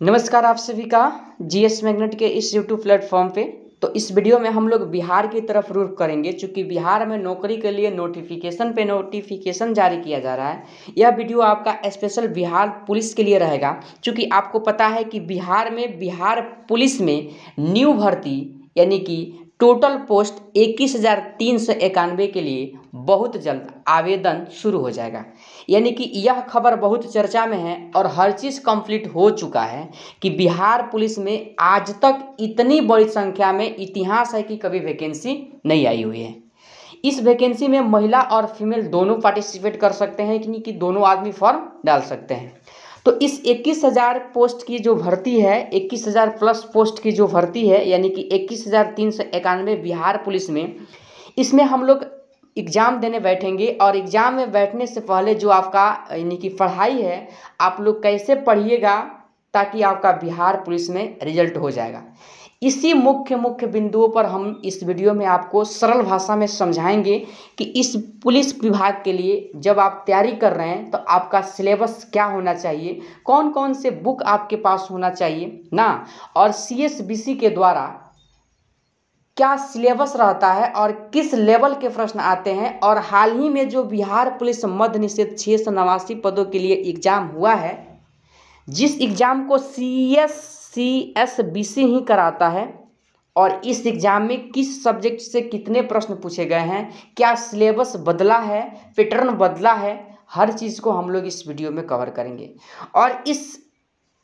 नमस्कार आप सभी का जीएस मैग्नेट के इस यूट्यूब प्लेटफॉर्म पे। तो इस वीडियो में हम लोग बिहार की तरफ रुख करेंगे, चूँकि बिहार में नौकरी के लिए नोटिफिकेशन जारी किया जा रहा है। यह वीडियो आपका स्पेशल बिहार पुलिस के लिए रहेगा, चूँकि आपको पता है कि बिहार पुलिस में न्यू भर्ती यानी कि टोटल पोस्ट 21,391 के लिए बहुत जल्द आवेदन शुरू हो जाएगा। यानी कि यह खबर बहुत चर्चा में है और हर चीज़ कंप्लीट हो चुका है कि बिहार पुलिस में आज तक इतनी बड़ी संख्या में इतिहास है कि कभी वैकेंसी नहीं आई हुई है। इस वैकेंसी में महिला और फीमेल दोनों पार्टिसिपेट कर सकते हैं कि दोनों आदमी फॉर्म डाल सकते हैं। तो इस 21,000 पोस्ट की जो भर्ती है, 21,000 प्लस पोस्ट की जो भर्ती है, यानी कि 21,391 बिहार पुलिस में, इसमें हम लोग एग्ज़ाम देने बैठेंगे। और एग्ज़ाम में बैठने से पहले जो आपका यानी कि पढ़ाई है, आप लोग कैसे पढ़िएगा ताकि आपका बिहार पुलिस में रिजल्ट हो जाएगा। इसी मुख्य बिंदुओं पर हम इस वीडियो में आपको सरल भाषा में समझाएंगे कि इस पुलिस विभाग के लिए जब आप तैयारी कर रहे हैं तो आपका सिलेबस क्या होना चाहिए, कौन कौन से बुक आपके पास होना चाहिए ना, और CSBC के द्वारा क्या सिलेबस रहता है और किस लेवल के प्रश्न आते हैं। और हाल ही में जो बिहार पुलिस मद्य निषेध 689 पदों के लिए एग्ज़ाम हुआ है, जिस एग्ज़ाम को CSBC ही कराता है, और इस एग्ज़ाम में किस सब्जेक्ट से कितने प्रश्न पूछे गए हैं, क्या सिलेबस बदला है, पैटर्न बदला है, हर चीज़ को हम लोग इस वीडियो में कवर करेंगे। और इस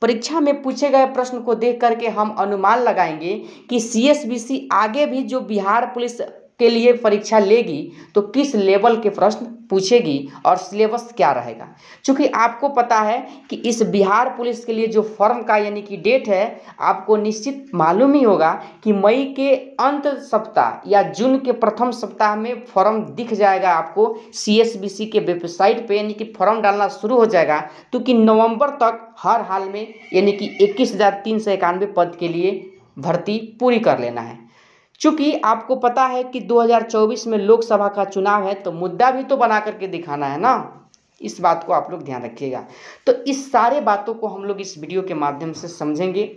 परीक्षा में पूछे गए प्रश्न को देख करके हम अनुमान लगाएंगे कि CSBC आगे भी जो बिहार पुलिस के लिए परीक्षा लेगी तो किस लेवल के प्रश्न पूछेगी और सिलेबस क्या रहेगा। क्योंकि आपको पता है कि इस बिहार पुलिस के लिए जो फॉर्म का यानी कि डेट है, आपको निश्चित मालूम ही होगा कि मई के अंत सप्ताह या जून के प्रथम सप्ताह में फॉर्म दिख जाएगा आपको CSBC के वेबसाइट पे, यानी कि फॉर्म डालना शुरू हो जाएगा। तो कि नवंबर तक हर हाल में यानी कि 21,391 पद के लिए भर्ती पूरी कर लेना है। चूँकि आपको पता है कि 2024 में लोकसभा का चुनाव है, तो मुद्दा भी तो बना करके दिखाना है ना। इस बात को आप लोग ध्यान रखिएगा। तो इस सारे बातों को हम लोग इस वीडियो के माध्यम से समझेंगे।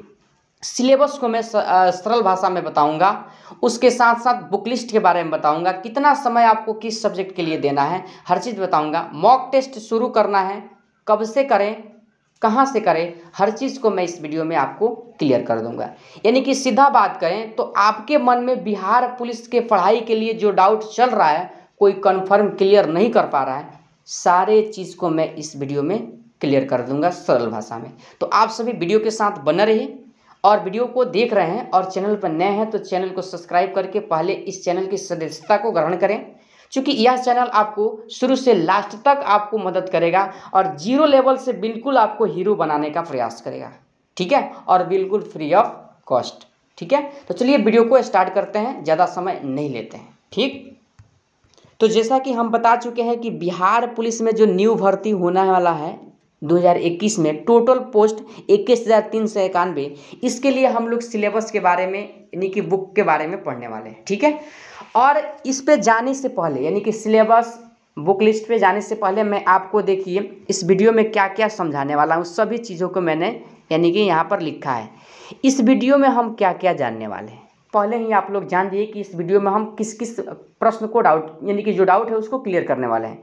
सिलेबस को मैं सरल भाषा में बताऊंगा, उसके साथ साथ बुक लिस्ट के बारे में बताऊंगा, कितना समय आपको किस सब्जेक्ट के लिए देना है, हर चीज़ बताऊंगा। मॉक टेस्ट शुरू करना है, कब से करें, कहाँ से करें, हर चीज़ को मैं इस वीडियो में आपको क्लियर कर दूंगा। यानी कि सीधा बात करें तो आपके मन में बिहार पुलिस के पढ़ाई के लिए जो डाउट चल रहा है, कोई कंफर्म क्लियर नहीं कर पा रहा है, सारे चीज़ को मैं इस वीडियो में क्लियर कर दूंगा सरल भाषा में। तो आप सभी वीडियो के साथ बने रहिए, और वीडियो को देख रहे हैं और चैनल पर नए हैं तो चैनल को सब्सक्राइब करके पहले इस चैनल की सदस्यता को ग्रहण करें, क्योंकि यह चैनल आपको शुरू से लास्ट तक आपको मदद करेगा और जीरो लेवल से बिल्कुल आपको हीरो बनाने का प्रयास करेगा। ठीक है, और बिल्कुल फ्री ऑफ कॉस्ट। ठीक है, तो चलिए वीडियो को स्टार्ट करते हैं, ज़्यादा समय नहीं लेते हैं। ठीक, तो जैसा कि हम बता चुके हैं कि बिहार पुलिस में जो न्यू भर्ती होने वाला है 2021 में, टोटल पोस्ट 21,391, इसके लिए हम लोग सिलेबस के बारे में यानी कि बुक के बारे में पढ़ने वाले हैं। ठीक है, और इस पे जाने से पहले यानी कि सिलेबस बुक लिस्ट पे जाने से पहले मैं आपको देखिए इस वीडियो में क्या क्या समझाने वाला हूँ, सभी चीज़ों को मैंने यानी कि यहाँ पर लिखा है। इस वीडियो में हम क्या क्या जानने वाले हैं, पहले ही आप लोग जान दिए कि इस वीडियो में हम किस किस प्रश्न को डाउट यानी कि जो डाउट है उसको क्लियर करने वाले हैं।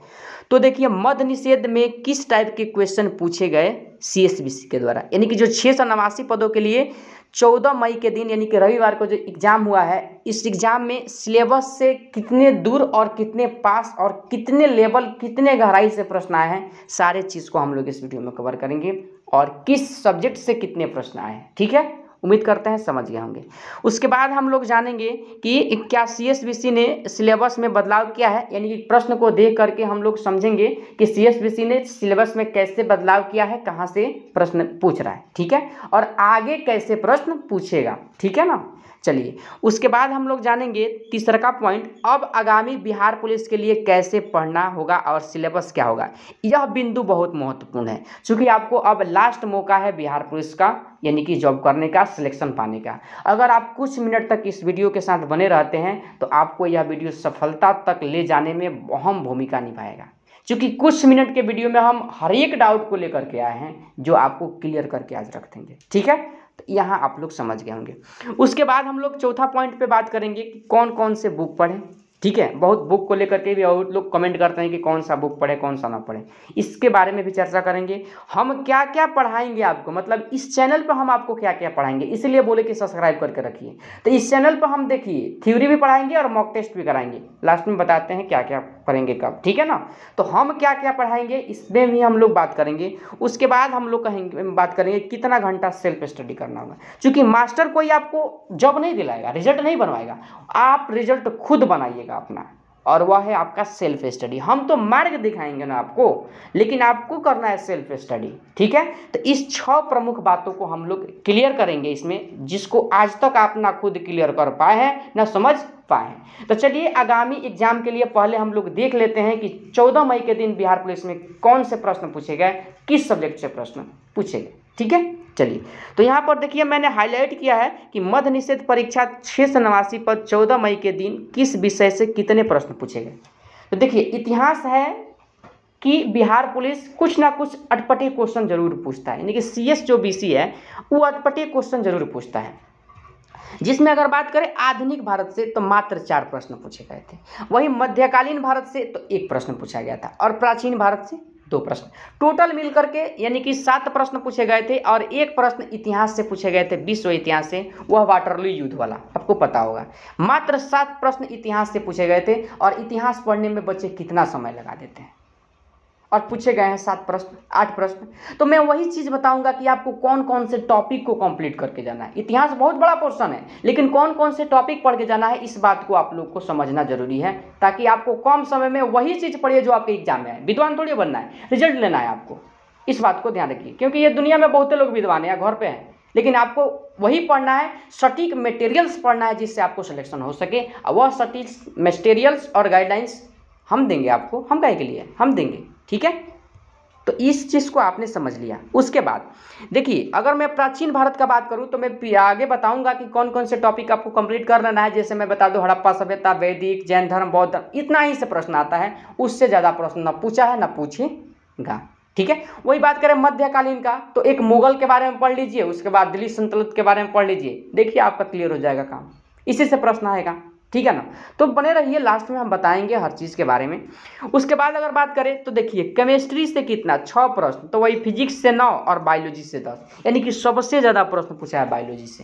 तो देखिए, मद्य निषेध में किस टाइप के क्वेश्चन पूछे गए CSBC के द्वारा, यानी कि जो 689 पदों के लिए 14 मई के दिन यानी कि रविवार को जो एग्ज़ाम हुआ है, इस एग्ज़ाम में सिलेबस से कितने दूर और कितने पास और कितने लेवल कितने गहराई से प्रश्न आए हैं, सारे चीज़ को हम लोग इस वीडियो में कवर करेंगे और किस सब्जेक्ट से कितने प्रश्न आए हैं। ठीक है, उम्मीद करते हैं समझ गए होंगे। उसके बाद हम लोग जानेंगे कि क्या CSBC ने सिलेबस में बदलाव किया है, यानी कि प्रश्न को देख करके हम लोग समझेंगे कि CSBC ने सिलेबस में कैसे बदलाव किया है, कहाँ से प्रश्न पूछ रहा है। ठीक है, और आगे कैसे प्रश्न पूछेगा। ठीक है ना, चलिए उसके बाद हम लोग जानेंगे तीसरा का पॉइंट, अब आगामी बिहार पुलिस के लिए कैसे पढ़ना होगा और सिलेबस क्या होगा। यह बिंदु बहुत महत्वपूर्ण है, क्योंकि आपको अब लास्ट मौका है बिहार पुलिस का यानी कि जॉब करने का, सिलेक्शन पाने का। अगर आप कुछ मिनट तक इस वीडियो के साथ बने रहते हैं तो आपको यह वीडियो सफलता तक ले जाने में अहम भूमिका निभाएगा। क्योंकि कुछ मिनट के वीडियो में हम हर एक डाउट को लेकर के आए हैं जो आपको क्लियर करके आज रख देंगे। ठीक है, तो यहाँ आप लोग समझ गए होंगे। उसके बाद हम लोग चौथा पॉइंट पे बात करेंगे कि कौन कौन से बुक पढ़ें। ठीक है, बहुत बुक को लेकर के भी और लोग कमेंट करते हैं कि कौन सा बुक पढ़े कौन सा ना पढ़े, इसके बारे में भी चर्चा करेंगे। हम क्या क्या पढ़ाएंगे आपको, मतलब इस चैनल पर हम आपको क्या क्या पढ़ाएंगे, इसलिए बोले कि सब्सक्राइब करके रखिए। तो इस चैनल पर हम देखिए थ्योरी भी पढ़ाएंगे और मॉक टेस्ट भी कराएंगे, लास्ट में बताते हैं क्या क्या करेंगे कब। ठीक है ना, तो हम क्या क्या पढ़ाएंगे इसमें भी हम लोग बात करेंगे। उसके बाद हम लोग बात करेंगे कितना घंटा सेल्फ स्टडी करना होगा, क्योंकि मास्टर कोई आपको जॉब नहीं दिलाएगा, रिजल्ट नहीं बनवाएगा, आप रिजल्ट खुद बनाइएगा अपना, और वह है आपका सेल्फ स्टडी। हम तो मार्ग दिखाएंगे ना आपको, लेकिन आपको करना है सेल्फ स्टडी। ठीक है, तो इस 6 प्रमुख बातों को हम लोग क्लियर करेंगे इसमें, जिसको आज तक आप ना खुद क्लियर कर पाए हैं ना समझ पाए हैं। तो चलिए आगामी एग्जाम के लिए पहले हम लोग देख लेते हैं कि 14 मई के दिन बिहार पुलिस में कौन से प्रश्न पूछे गए, किस सब्जेक्ट से प्रश्न पूछे गए। ठीक है, चलिए तो यहाँ पर देखिए मैंने हाईलाइट किया है कि मध्य निषेध परीक्षा 689 पर 14 मई के दिन किस विषय से कितने प्रश्न पूछे गए। तो देखिए इतिहास है कि बिहार पुलिस कुछ ना कुछ अटपटे क्वेश्चन जरूर पूछता है, यानी कि CS जो BC है वो अटपटे क्वेश्चन जरूर पूछता है, जिसमें अगर बात करें आधुनिक भारत से तो मात्र 4 प्रश्न पूछे गए थे, वहीं मध्यकालीन भारत से तो 1 प्रश्न पूछा गया था, और प्राचीन भारत से 2 प्रश्न, टोटल मिल करके यानी कि 7 प्रश्न पूछे गए थे। और 1 प्रश्न इतिहास से पूछे गए थे, विश्व इतिहास से, वह वाटरलू युद्ध वाला, आपको पता होगा। मात्र 7 प्रश्न इतिहास से पूछे गए थे, और इतिहास पढ़ने में बच्चे कितना समय लगा देते हैं, और पूछे गए हैं 7 प्रश्न 8 प्रश्न। तो मैं वही चीज़ बताऊंगा कि आपको कौन कौन से टॉपिक को कंप्लीट करके जाना है। इतिहास बहुत बड़ा पोर्शन है, लेकिन कौन कौन से टॉपिक पढ़ के जाना है इस बात को आप लोग को समझना जरूरी है, ताकि आपको कम समय में वही चीज़ पढ़िए जो आपके एग्जाम में है। विद्वान थोड़ी बनना है, रिजल्ट लेना है आपको, इस बात को ध्यान रखिए, क्योंकि ये दुनिया में बहुत लोग विद्वान हैं, घर पे हैं, लेकिन आपको वही पढ़ना है, सटीक मटेरियल्स पढ़ना है जिससे आपको सिलेक्शन हो सके। और वह सटीक मटेरियल्स और गाइडलाइंस हम देंगे आपको, हम काहे के लिए, हम देंगे। ठीक है, तो इस चीज़ को आपने समझ लिया। उसके बाद देखिए अगर मैं प्राचीन भारत का बात करूं तो मैं आगे बताऊंगा कि कौन कौन से टॉपिक आपको कंप्लीट कर लेना है। जैसे मैं बता दूं हड़प्पा सभ्यता, वैदिक, जैन धर्म, बौद्ध धर्म, इतना ही से प्रश्न आता है, उससे ज़्यादा प्रश्न ना पूछा है ना पूछेगा। ठीक है, वही बात करें मध्यकालीन का तो एक मुगल के बारे में पढ़ लीजिए, उसके बाद दिल्ली सल्तनत के बारे में पढ़ लीजिए, देखिए आपका क्लियर हो जाएगा काम, इसी से प्रश्न आएगा। ठीक है ना, तो बने रहिए, लास्ट में हम बताएंगे हर चीज़ के बारे में। उसके बाद अगर बात करें तो देखिए केमिस्ट्री से कितना 6 प्रश्न, तो वही फिजिक्स से 9 और बायोलॉजी से 10, यानी कि सबसे ज़्यादा प्रश्न पूछा है बायोलॉजी से।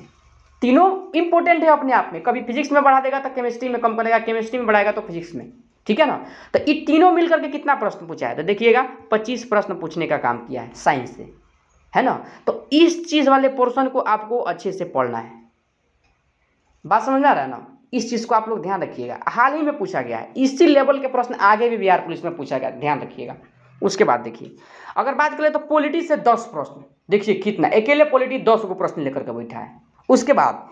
तीनों इंपॉर्टेंट है अपने आप में, कभी फिजिक्स में बढ़ा देगा तो केमिस्ट्री में कम करेगा, केमिस्ट्री में बढ़ाएगा तो फिजिक्स में। ठीक है ना, तो ये तीनों मिलकर के कितना प्रश्न पूछा है, तो देखिएगा 25 प्रश्न पूछने का काम किया है साइंस से, है ना। तो इस चीज़ वाले पोर्शन को आपको अच्छे से पढ़ना है, बात समझ में आ रहा है ना। इस चीज़ को आप लोग ध्यान रखिएगा, हाल ही में पूछा गया है, इसी लेवल के प्रश्न आगे भी बिहार पुलिस में पूछा गया, ध्यान रखिएगा। उसके बाद देखिए अगर बात करें तो पॉलिटी से 10 प्रश्न, देखिए कितना, अकेले पॉलिटी 10 को प्रश्न लेकर के बैठा है। उसके बाद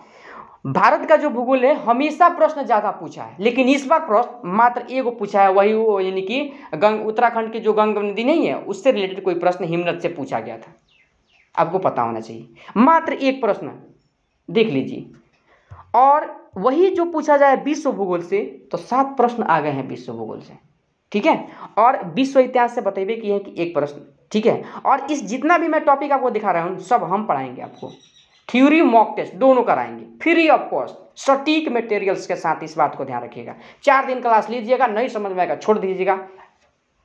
भारत का जो भूगोल है हमेशा प्रश्न ज़्यादा पूछा है, लेकिन इस बार प्रश्न मात्र 1 पूछा है, वही वो यानी कि उत्तराखंड की जो गंगा नदी नहीं है उससे रिलेटेड कोई प्रश्न हिमनद से पूछा गया था, आपको पता होना चाहिए। मात्र 1 प्रश्न देख लीजिए, और वही जो पूछा जाए विश्व भूगोल से तो 7 प्रश्न आ गए हैं विश्व भूगोल से। ठीक है, और विश्व इतिहास से बतेबे किए हैं कि 1 प्रश्न। ठीक है, और इस जितना भी मैं टॉपिक आपको दिखा रहा हूँ सब हम पढ़ाएंगे आपको, थ्योरी मॉक टेस्ट दोनों कराएंगे फ्री ऑफ कॉस्ट, सटीक मटेरियल्स के साथ। इस बात को ध्यान रखिएगा, 4 दिन क्लास लीजिएगा, नहीं समझ में आएगा छोड़ दीजिएगा,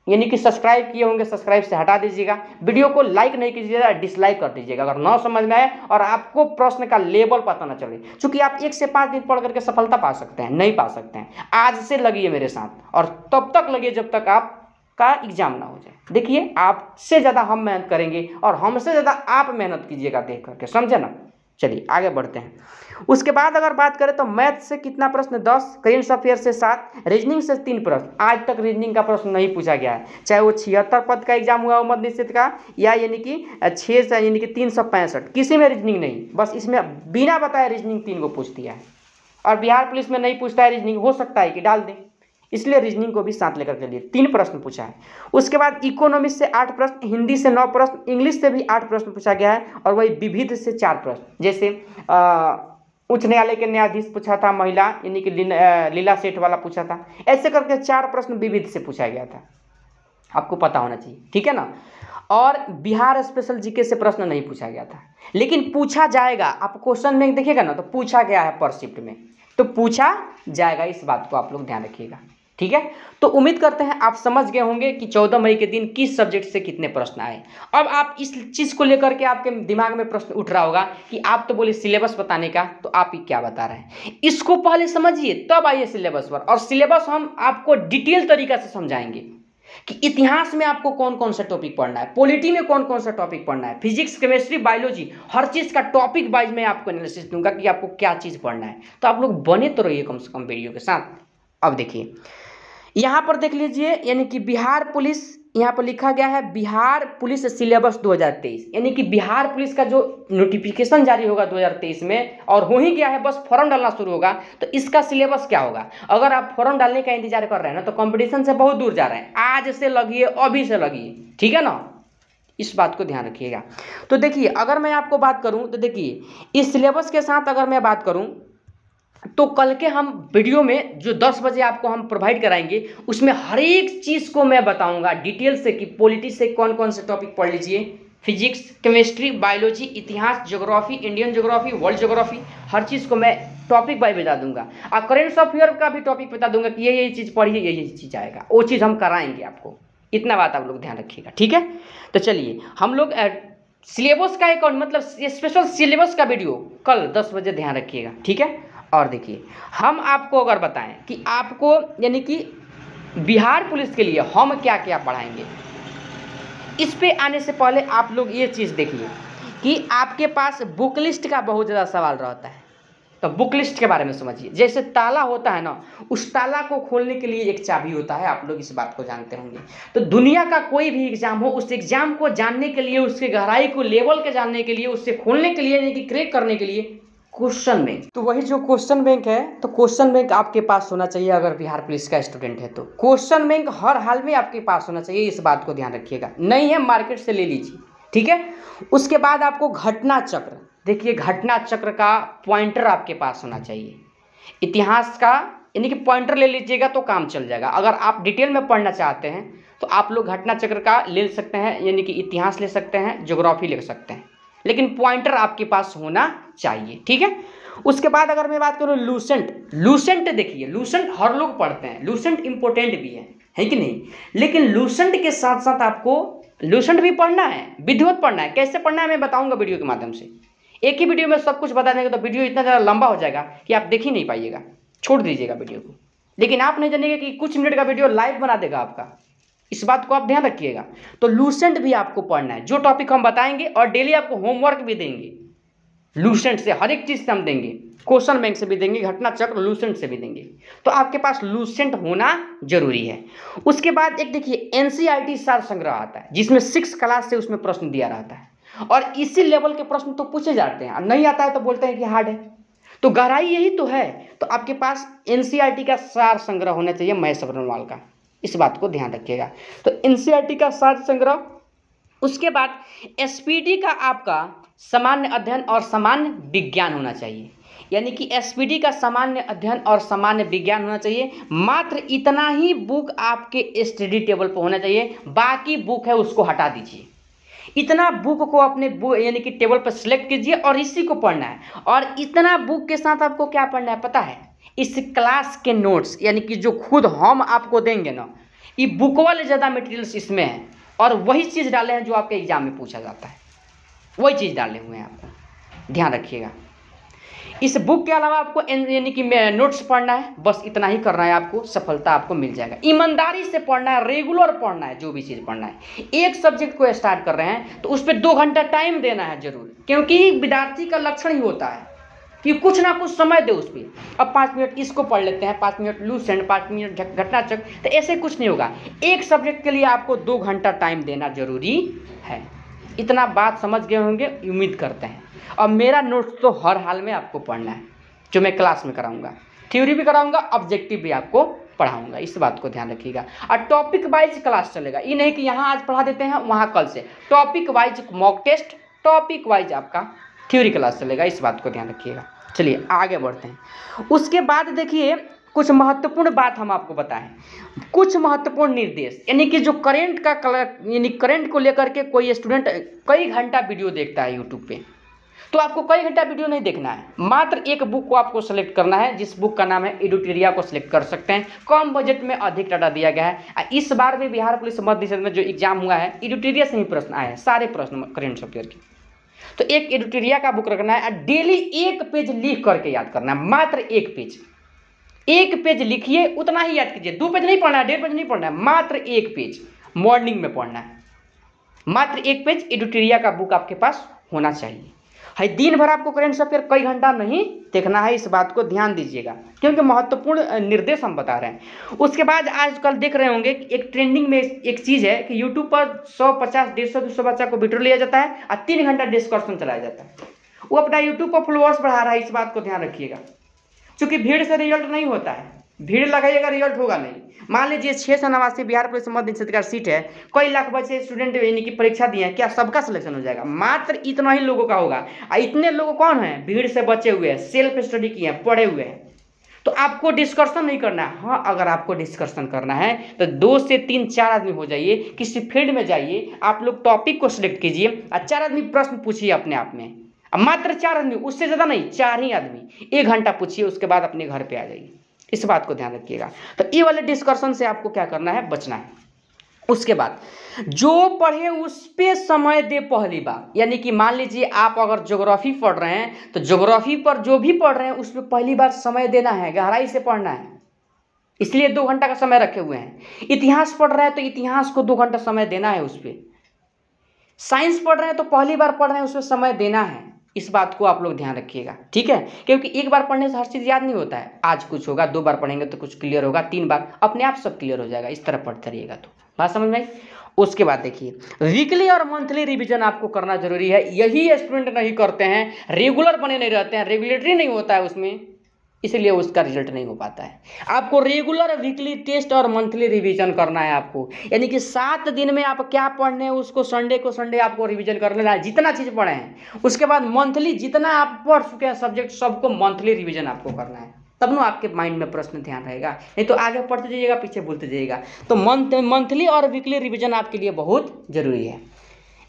यानी कि सब्सक्राइब किए होंगे सब्सक्राइब से हटा दीजिएगा, वीडियो को लाइक नहीं कीजिएगा, डिसलाइक कर दीजिएगा अगर ना समझ में आए और आपको प्रश्न का लेवल पता ना चले। क्योंकि आप 1 से 5 दिन पढ़ करके सफलता पा सकते हैं, नहीं पा सकते हैं। आज से लगिए मेरे साथ, और तब तक लगिए जब तक आपका एग्जाम ना हो जाए। देखिए आपसे ज़्यादा हम मेहनत करेंगे और हमसे ज़्यादा आप मेहनत कीजिएगा देख करके, समझे ना। चलिए आगे बढ़ते हैं। उसके बाद अगर बात करें तो मैथ से कितना प्रश्न, 10, करेंट अफेयर से 7, रीजनिंग से 3 प्रश्न। आज तक रीजनिंग का प्रश्न नहीं पूछा गया है, चाहे वो 76 पद का एग्जाम हुआ मध्य निषेध का, या यानी कि 6 से यानी कि 365, किसी में रीजनिंग नहीं, बस इसमें बिना बताए रीजनिंग 3 को पूछ दिया है। और बिहार पुलिस में नहीं पूछता है रीजनिंग, हो सकता है कि डाल दें, इसलिए रीजनिंग को भी साथ लेकर के लिए 3 प्रश्न पूछा है। उसके बाद इकोनॉमिक्स से 8 प्रश्न, हिंदी से 9 प्रश्न, इंग्लिश से भी 8 प्रश्न पूछा गया है, और वही विविध से 4 प्रश्न। जैसे उच्च न्यायालय के न्यायाधीश पूछा था महिला, यानी कि लीला सेठ वाला पूछा था, ऐसे करके 4 प्रश्न विविध से पूछा गया था। आपको पता होना चाहिए, ठीक है ना। और बिहार स्पेशल जीके से प्रश्न नहीं पूछा गया था, लेकिन पूछा जाएगा। आप क्वेश्चन में देखिएगा ना तो पूछा गया है पर शिफ्ट में, तो पूछा जाएगा, इस बात को आप लोग ध्यान रखिएगा, ठीक है। तो उम्मीद करते हैं आप समझ गए होंगे कि 14 मई के दिन किस सब्जेक्ट से कितने प्रश्न आए। अब आप इस चीज़ को लेकर के आपके दिमाग में प्रश्न उठ रहा होगा कि आप तो बोले सिलेबस बताने का, तो आप ही क्या बता रहे हैं। इसको पहले समझिए तब आइए सिलेबस पर, और सिलेबस हम आपको डिटेल तरीका से समझाएंगे कि इतिहास में आपको कौन कौन सा टॉपिक पढ़ना है, पॉलिटी में कौन कौन सा टॉपिक पढ़ना है, फिजिक्स केमिस्ट्री बायोलॉजी, हर चीज़ का टॉपिक वाइज मैं आपको एनालिसिस दूंगा कि आपको क्या चीज़ पढ़ना है। तो आप लोग बने तो रहिए कम से कम वीडियो के साथ। अब देखिए यहाँ पर देख लीजिए, यानी कि बिहार पुलिस, यहाँ पर लिखा गया है बिहार पुलिस सिलेबस 2023, यानी कि बिहार पुलिस का जो नोटिफिकेशन जारी होगा 2023 में, और हो ही गया है, बस फॉर्म डालना शुरू होगा। तो इसका सिलेबस क्या होगा। अगर आप फॉर्म डालने का इंतजार कर रहे हैं ना, तो कंपटीशन से बहुत दूर जा रहे हैं, आज से लगिए, अभी से लगिए, ठीक है ना, इस बात को ध्यान रखिएगा। तो देखिए अगर मैं आपको बात करूँ, तो देखिए इस सिलेबस के साथ अगर मैं बात करूँ, तो कल के हम वीडियो में जो 10 बजे आपको हम प्रोवाइड कराएंगे, उसमें हर एक चीज़ को मैं बताऊंगा डिटेल से कि पॉलिटी से कौन कौन से टॉपिक पढ़ लीजिए, फिजिक्स केमिस्ट्री बायोलॉजी, इतिहास, geography, Indian geography, world geography, हर चीज़ को मैं टॉपिक बाय बता दूंगा। और करेंट अफेयर का भी टॉपिक बता दूंगा कि ये चीज़ पढ़िए, ये चीज़ आएगा, वो चीज़ हम कराएंगे आपको। इतना बात आप लोग ध्यान रखिएगा, ठीक है। तो चलिए हम लोग सिलेबस का एक मतलब स्पेशल सिलेबस का वीडियो कल 10 बजे ध्यान रखिएगा, ठीक है। और देखिए हम आपको अगर बताएं कि आपको यानी कि बिहार पुलिस के लिए हम क्या क्या पढ़ाएंगे, इस पे आने से पहले आप लोग ये चीज़ देखिए कि आपके पास बुक लिस्ट का बहुत ज़्यादा सवाल रहता है। तो बुक लिस्ट के बारे में समझिए। जैसे ताला होता है ना, उस ताला को खोलने के लिए एक चाबी होता है, आप लोग इस बात को जानते होंगे। तो दुनिया का कोई भी एग्जाम हो, उस एग्जाम को जानने के लिए, उसके गहराई को लेवल के जानने के लिए, उससे खोलने के लिए यानी कि क्रैक करने के लिए क्वेश्चन बैंक, तो वही जो क्वेश्चन बैंक है, तो क्वेश्चन बैंक आपके पास होना चाहिए। अगर बिहार पुलिस का स्टूडेंट है तो क्वेश्चन बैंक हर हाल में आपके पास होना चाहिए, इस बात को ध्यान रखिएगा। नहीं है मार्केट से ले लीजिए, ठीक है। उसके बाद आपको घटना चक्र, देखिए घटना चक्र का पॉइंटर आपके पास होना चाहिए। इतिहास का यानी कि पॉइंटर ले लीजिएगा तो काम चल जाएगा। अगर आप डिटेल में पढ़ना चाहते हैं तो आप लोग घटना चक्र का ले सकते हैं, यानी कि इतिहास ले सकते हैं, ज्योग्राफी ले सकते हैं, लेकिन पॉइंटर आपके पास होना चाहिए, ठीक है। उसके बाद अगर मैं बात करूँ लूसेंट देखिए लूसेंट हर लोग पढ़ते हैं, लूसेंट इंपॉर्टेंट भी है कि नहीं, लेकिन लूसेंट के साथ साथ आपको लूसेंट भी पढ़ना है, विधिवत पढ़ना है। कैसे पढ़ना है मैं बताऊंगा वीडियो के माध्यम से। एक ही वीडियो में सब कुछ बता देंगे तो वीडियो इतना ज़्यादा लंबा हो जाएगा कि आप देख ही नहीं पाइएगा, छोड़ दीजिएगा वीडियो को। लेकिन आप नहीं जानेंगे कि कुछ मिनट का वीडियो लाइव बना देगा आपका, इस बात को आप ध्यान रखिएगा। तो लूसेंट भी आपको पढ़ना है, जो टॉपिक हम बताएंगे, और डेली आपको होमवर्क भी देंगे लूसेंट से, हर एक चीज़ से हम देंगे, क्वेश्चन बैंक से भी देंगे, घटना चक्र लूसेंट से भी देंगे। तो आपके पास लूसेंट होना जरूरी है। उसके बाद एक देखिए एनसीईआरटी सार संग्रह आता है, जिसमें 6 क्लास से उसमें प्रश्न दिया रहता है, और इसी लेवल के प्रश्न तो पूछे जाते हैं, नहीं आता है तो बोलते हैं कि हार्ड है। तो गहराई यही तो है। तो आपके पास एनसीईआरटी का सार संग्रह होना चाहिए, महेश अग्रवाल का, इस बात को ध्यान रखिएगा। तो एनसीईआरटी का सार संग्रह। उसके बाद एसपीटी का आपका सामान्य अध्ययन और सामान्य विज्ञान होना चाहिए, यानी कि एसपीटी का सामान्य अध्ययन और सामान्य विज्ञान होना चाहिए। मात्र इतना ही बुक आपके स्टडी टेबल पर होना चाहिए, बाकी बुक है उसको हटा दीजिए। इतना बुक को अपने यानी कि टेबल पर सिलेक्ट कीजिए और इसी को पढ़ना है। और इतना बुक के साथ आपको क्या पढ़ना है पता है, इस क्लास के नोट्स, यानी कि जो खुद हम आपको देंगे ना, ये बुक वाले ज़्यादा मटेरियल्स इसमें हैं, और वही चीज़ डाले हैं जो आपके एग्जाम में पूछा जाता है, वही चीज़ डाले हुए हैं, आपको ध्यान रखिएगा। इस बुक के अलावा आपको यानी कि नोट्स पढ़ना है, बस इतना ही करना है, आपको सफलता आपको मिल जाएगा। ईमानदारी से पढ़ना है, रेगुलर पढ़ना है, जो भी चीज़ पढ़ना है। एक सब्जेक्ट को स्टार्ट कर रहे हैं तो उस पर 2 घंटा टाइम देना है जरूर, क्योंकि विद्यार्थी का लक्षण ही होता है कि कुछ ना कुछ समय दे उस पर। अब 5 मिनट इसको पढ़ लेते हैं, 5 मिनट लूसेंट, 5 मिनट घटना चक्र, तो ऐसे कुछ नहीं होगा। एक सब्जेक्ट के लिए आपको 2 घंटा टाइम देना जरूरी है। इतना बात समझ गए होंगे उम्मीद करते हैं। और मेरा नोट्स तो हर हाल में आपको पढ़ना है, जो मैं क्लास में कराऊंगा, थ्योरी भी कराऊंगा, ऑब्जेक्टिव भी आपको पढ़ाऊंगा, इस बात को ध्यान रखिएगा। और टॉपिक वाइज क्लास चलेगा, ये नहीं कि यहाँ आज पढ़ा देते हैं वहाँ कल से। Topic wise mock test, topic wise आपका थ्योरी क्लास चलेगा, इस बात को ध्यान रखिएगा। चलिए आगे बढ़ते हैं। उसके बाद देखिए कुछ महत्वपूर्ण बात हम आपको बताएं, कुछ महत्वपूर्ण निर्देश, यानी कि जो करंट का यानी करंट को लेकर के कोई स्टूडेंट कई घंटा वीडियो देखता है यूट्यूब पे, तो आपको कई घंटा वीडियो नहीं देखना है, मात्र एक बुक को आपको सेलेक्ट करना है, जिस बुक का नाम है एडुटेरिया को सिलेक्ट कर सकते हैं। कम बजट में अधिक डाटा दिया गया है। इस बार भी बिहार पुलिस मध्य निषेध में जो एग्जाम हुआ है एडुटेरिया से ही प्रश्न आए हैं, सारे प्रश्न करंट अफेयर के। तो एक एडुटेरिया का बुक रखना है, डेली एक पेज लिख करके याद करना है, मात्र एक पेज लिखिए, उतना ही याद कीजिए। 2 पेज नहीं पढ़ना है, 1.5 पेज नहीं पढ़ना है, मात्र एक पेज मॉर्निंग में पढ़ना है। मात्र एक पेज एडुटेरिया का बुक आपके पास होना चाहिए। है दिन भर आपको करंट अफेयर कई घंटा नहीं देखना है, इस बात को ध्यान दीजिएगा, क्योंकि महत्वपूर्ण निर्देश हम बता रहे हैं। उसके बाद आजकल देख रहे होंगे कि एक ट्रेंडिंग में एक चीज़ है कि यूट्यूब पर 100, 50, 150, 200 बच्चा को वीडियो लिया जाता है और 3 घंटा डिस्कशन चलाया जाता है। वो अपना यूट्यूब पर फॉलोअर्स बढ़ा रहा है, इस बात को ध्यान रखिएगा, क्योंकि भीड़ से रिजल्ट नहीं होता है। भीड़ लगाइएगा, रिजल्ट होगा नहीं। मान लीजिए 689 बिहार पुलिस मध्य निषेध का सीट है, कई लाख बच्चे स्टूडेंट यानी कि परीक्षा दिए हैं, क्या सबका सिलेक्शन हो जाएगा? मात्र इतना ही लोगों का होगा। और इतने लोग कौन हैं? भीड़ से बचे हुए हैं, सेल्फ स्टडी किए हैं, पढ़े हुए हैं। तो आपको डिस्कशन नहीं करना है। हाँ, अगर आपको डिस्कशन करना है तो 2 से 3, 4 आदमी हो जाइए, किसी फील्ड में जाइए, आप लोग टॉपिक को सिलेक्ट कीजिए और 4 आदमी प्रश्न पूछिए अपने आप में। अब मात्र 4 आदमी, उससे ज़्यादा नहीं, 4 ही आदमी 1 घंटा पूछिए, उसके बाद अपने घर पे आ जाइए। इस बात को ध्यान रखिएगा। तो ये वाले डिस्कशन से आपको क्या करना है? बचना है। उसके बाद जो पढ़े उस पे समय दे पहली बार, यानी कि मान लीजिए आप अगर ज्योग्राफी पढ़ रहे हैं तो ज्योग्राफी पर जो भी पढ़ रहे हैं उस पर पहली बार समय देना है, गहराई से पढ़ना है, इसलिए 2 घंटा का समय रखे हुए हैं। इतिहास पढ़ रहे हैं तो इतिहास को 2 घंटा समय देना है उस पर। साइंस पढ़ रहे हैं तो पहली बार पढ़ रहे हैं, उस पर समय देना है। इस बात को आप लोग ध्यान रखिएगा, ठीक है? क्योंकि एक बार पढ़ने से हर चीज़ याद नहीं होता है। आज कुछ होगा, 2 बार पढ़ेंगे तो कुछ क्लियर होगा, 3 बार अपने आप सब क्लियर हो जाएगा। इस तरह पढ़ते रहिएगा तो बात समझ में आई। उसके बाद देखिए, वीकली और मंथली रिवीजन आपको करना जरूरी है। यही स्टूडेंट नहीं करते हैं, रेगुलर बने नहीं रहते हैं, रेगुलेटरी नहीं होता है उसमें, इसलिए उसका रिजल्ट नहीं हो पाता है। आपको रेगुलर वीकली टेस्ट और मंथली रिवीजन करना है आपको, यानी कि 7 दिन में आप क्या पढ़ने हैं उसको संडे को संडे आपको रिवीजन कर लेना है, जितना चीज़ पढ़े हैं। उसके बाद मंथली जितना आप पढ़ चुके हैं सब्जेक्ट सबको मंथली रिवीजन आपको करना है, तब ना आपके माइंड में प्रश्न ध्यान रहेगा, नहीं तो आगे पढ़ते जाइएगा, पीछे भूलते जाइएगा। तो मंथली और वीकली रिवीजन आपके लिए बहुत जरूरी है।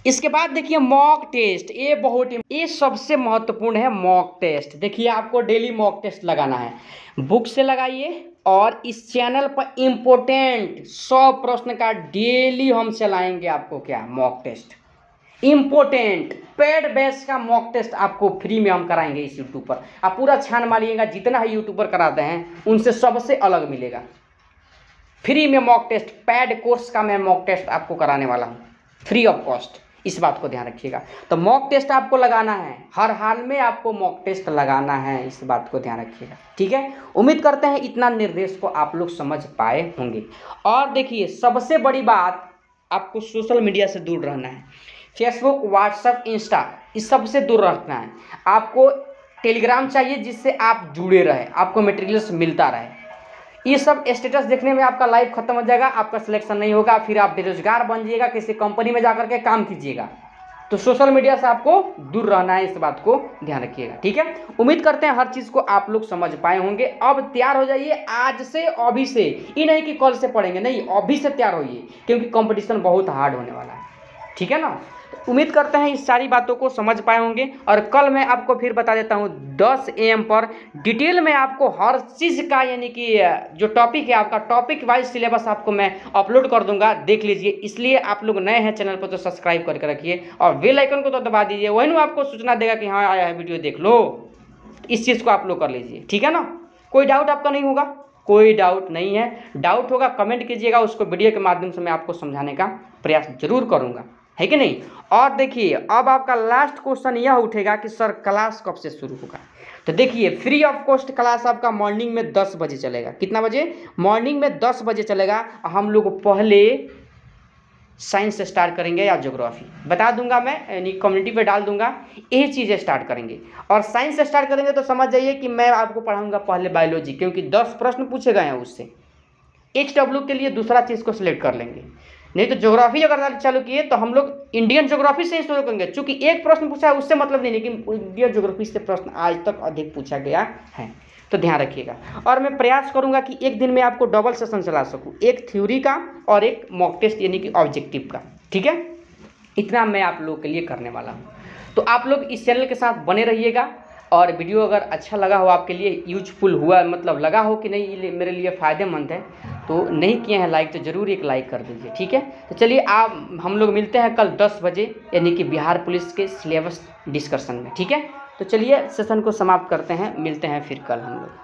इसके बाद देखिए मॉक टेस्ट, ये सबसे महत्वपूर्ण है। मॉक टेस्ट देखिए, आपको डेली मॉक टेस्ट लगाना है, बुक से लगाइए। और इस चैनल पर इम्पोर्टेंट 100 प्रश्न का डेली हम चलाएंगे आपको क्या mock test, important paid batch का मॉक टेस्ट आपको फ्री में हम कराएंगे इस यूट्यूब पर। आप पूरा छान मारिएगा, जितना ही यूट्यूबर कराते हैं उनसे सबसे अलग मिलेगा। फ्री में मॉक टेस्ट, पेड कोर्स का मैं मॉक टेस्ट आपको कराने वाला हूँ, फ्री ऑफ कॉस्ट। इस बात को ध्यान रखिएगा। तो मॉक टेस्ट आपको लगाना है, हर हाल में आपको मॉक टेस्ट लगाना है, इस बात को ध्यान रखिएगा, ठीक है? उम्मीद करते हैं इतना निर्देश को आप लोग समझ पाए होंगे। और देखिए सबसे बड़ी बात, आपको सोशल मीडिया से दूर रहना है। फेसबुक, व्हाट्सएप, इंस्टा, इस सब से दूर रखना है। आपको टेलीग्राम चाहिए जिससे आप जुड़े रहें, आपको मटेरियल्स मिलता रहे। ये सब स्टेटस देखने में आपका लाइफ खत्म हो जाएगा, आपका सिलेक्शन नहीं होगा, फिर आप बेरोजगार बन जाइएगा, किसी कंपनी में जाकर के काम कीजिएगा। तो सोशल मीडिया से आपको दूर रहना है, इस बात को ध्यान रखिएगा, ठीक है? उम्मीद करते हैं हर चीज़ को आप लोग समझ पाए होंगे। अब तैयार हो जाइए आज से, अभी से। ये नहीं कि कल से पढ़ेंगे, नहीं, अभी से तैयार होइए, क्योंकि कंपटीशन बहुत हार्ड होने वाला है, ठीक है ना? उम्मीद करते हैं इस सारी बातों को समझ पाए होंगे। और कल मैं आपको फिर बता देता हूँ 10 AM पर डिटेल में आपको हर चीज़ का, यानी कि जो टॉपिक है आपका टॉपिक वाइज सिलेबस आपको मैं अपलोड कर दूंगा, देख लीजिए। इसलिए आप लोग नए हैं चैनल पर तो सब्सक्राइब करके रखिए और बेल आइकन को तो दबा दीजिए, वही ना आपको सूचना देगा कि हाँ आया है वीडियो, देख लो। इस चीज़ को आप लोग कर लीजिए, ठीक है ना? कोई डाउट आपका नहीं होगा? कोई डाउट नहीं है। डाउट होगा कमेंट कीजिएगा, उसको वीडियो के माध्यम से मैं आपको समझाने का प्रयास जरूर करूँगा, है कि नहीं? और देखिए अब आपका लास्ट क्वेश्चन यह उठेगा कि सर क्लास कब से शुरू होगा? तो देखिए फ्री ऑफ कॉस्ट क्लास आपका मॉर्निंग में 10 बजे चलेगा। कितना बजे? मॉर्निंग में 10 बजे चलेगा। हम लोग पहले साइंस से स्टार्ट करेंगे या ज्योग्राफी, बता दूंगा मैं, यानी कम्युनिटी पे डाल दूंगा, यही चीज़ें स्टार्ट करेंगे। और साइंस से स्टार्ट करेंगे तो समझ जाइए कि मैं आपको पढ़ाऊँगा पहले बायोलॉजी, क्योंकि 10 प्रश्न पूछे गए हैं उससे। HW के लिए दूसरा चीज़ को सिलेक्ट कर लेंगे। नहीं तो ज्योग्राफी अगर चालू किए तो हम लोग इंडियन ज्योग्राफी से ही शुरू करेंगे, चूंकि एक प्रश्न पूछा है उससे मतलब नहीं, लेकिन इंडियन ज्योग्राफी से प्रश्न आज तक अधिक पूछा गया है। तो ध्यान रखिएगा। और मैं प्रयास करूंगा कि एक दिन में आपको डबल सेशन चला सकूं, एक थ्योरी का और एक मॉक टेस्ट यानी कि ऑब्जेक्टिव का, ठीक है। इतना मैं आप लोगों के लिए करने वाला हूं। तो आप लोग इस चैनल के साथ बने रहिएगा। और वीडियो अगर अच्छा लगा हो, आपके लिए यूजफुल हुआ, मतलब लगा हो कि नहीं ये मेरे लिए फ़ायदेमंद है, तो नहीं किए हैं लाइक तो ज़रूर एक लाइक कर दीजिए, ठीक है। तो चलिए आप हम लोग मिलते हैं कल 10 बजे यानी कि बिहार पुलिस के सिलेबस डिस्कशन में, ठीक है। तो चलिए सेशन को समाप्त करते हैं, मिलते हैं फिर कल हम लोग।